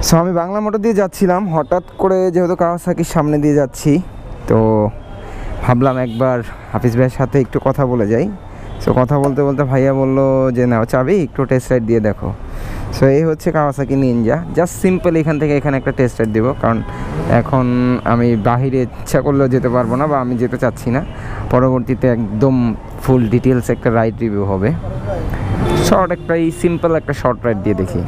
So আমি Bangla motor দিয়ে যাচ্ছিলাম, হঠাৎ করে যেহেতু কাওয়াসাকির সামনে দিয়ে যাচ্ছি, তো ভাবলাম একবার হাফিজ ভাইয়ের সাথে একটু কথা বলে যাই। সো কথা বলতে বলতে ভাইয়া বললো যে নাও চাবি, একটু টেস্ট রাইড দিয়ে দেখো। সো এই হচ্ছে কাওয়াসাকি নিনজা। জাস্ট সিম্পল এখান থেকে এখানে একটা টেস্ট রাইড দেবো, কারণ এখন আমি বাহিরে ইচ্ছা করলেও যেতে পারবো না, বা আমি যেতে চাচ্ছি না। পরবর্তীতে একদম ফুল ডিটেলস একটা রাইড রিভিউ হবে। শর্ট একটা সিম্পল একটা শর্ট রাইড দিয়ে দেখি।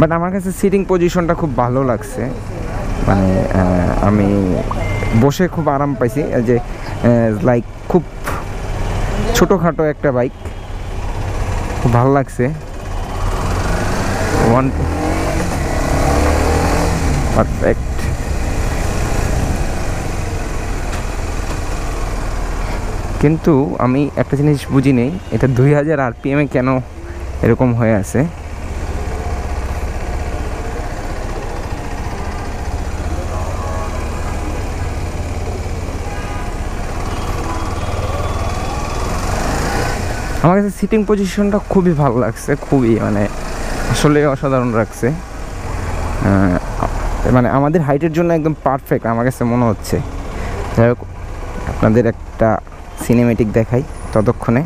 বাট আমার কাছে সিটিং পজিশনটা খুব ভালো লাগছে, মানে আমি বসে খুব আরাম পাইছি। যে লাইক খুব ছোটোখাটো একটা বাইক, খুব ভালো লাগছে। পারফেক্ট। কিন্তু আমি একটা জিনিস বুঝি নেই, এটা 2000 RPM কেন এরকম হয়ে আছে। আমার কাছে সিটিং পজিশনটা খুবই ভালো লাগছে, খুবই মানে আসলে অসাধারণ লাগছে। মানে আমাদের হাইটের জন্য একদম পারফেক্ট আমার কাছে মনে হচ্ছে। যাই হোক, আপনাদের একটা সিনেমেটিক দেখাই ততক্ষণে।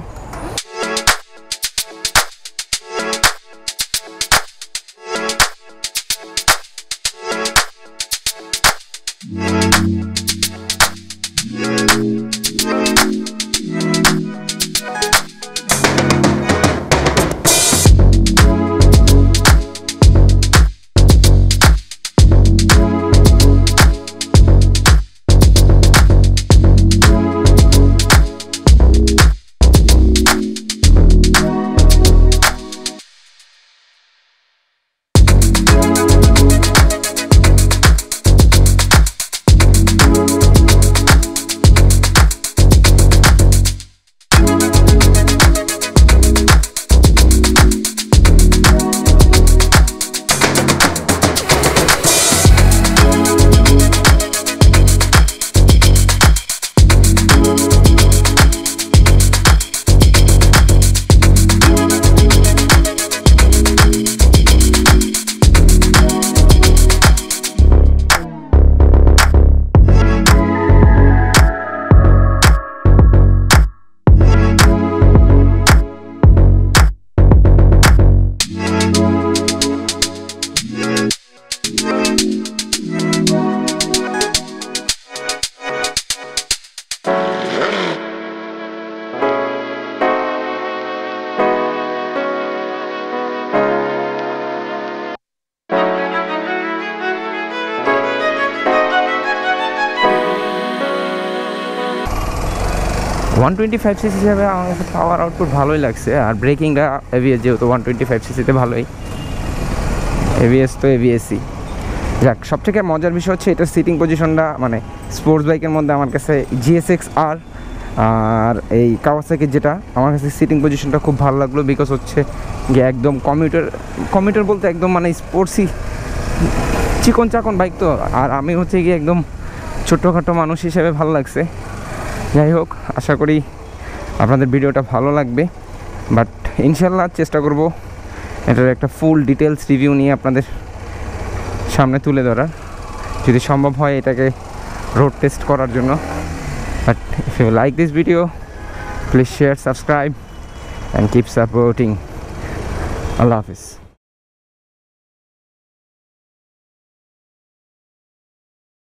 ওয়ান 125cc হিসাবে আমার কাছে পাওয়ার আউটপুট ভালোই লাগছে। আর ব্রেকিংটা এভিএস, যেহেতু 125cc ভালোই, এভিএস তো এভিএসই। যাক, সবথেকে মজার বিষয় হচ্ছে এটার সিটিং পজিশনটা, মানে স্পোর্টস বাইকের মধ্যে আমার কাছে GSX-R আর এই কাওয়াসাকির যেটা, আমার কাছে সিটিং পজিশনটা খুব ভালো লাগলো। বিকজ হচ্ছে গিয়ে একদম কমিউটার বলতে একদম মানে স্পোর্টসই চিকন চাকন বাইক তো, আর আমি হচ্ছে গিয়ে একদম ছোটোখাটো মানুষ হিসেবে ভালো লাগছে। যাই হোক, আশা করি আপনাদের ভিডিওটা ভালো লাগবে। বাট ইনশাল্লাহ চেষ্টা করব এটার একটা ফুল ডিটেলস রিভিউ নিয়ে আপনাদের সামনে তুলে ধরার, যদি সম্ভব হয় এটাকে রোড টেস্ট করার জন্য। But if you like this video, please share, subscribe and keep supporting. আল্লাহ হাফিজ।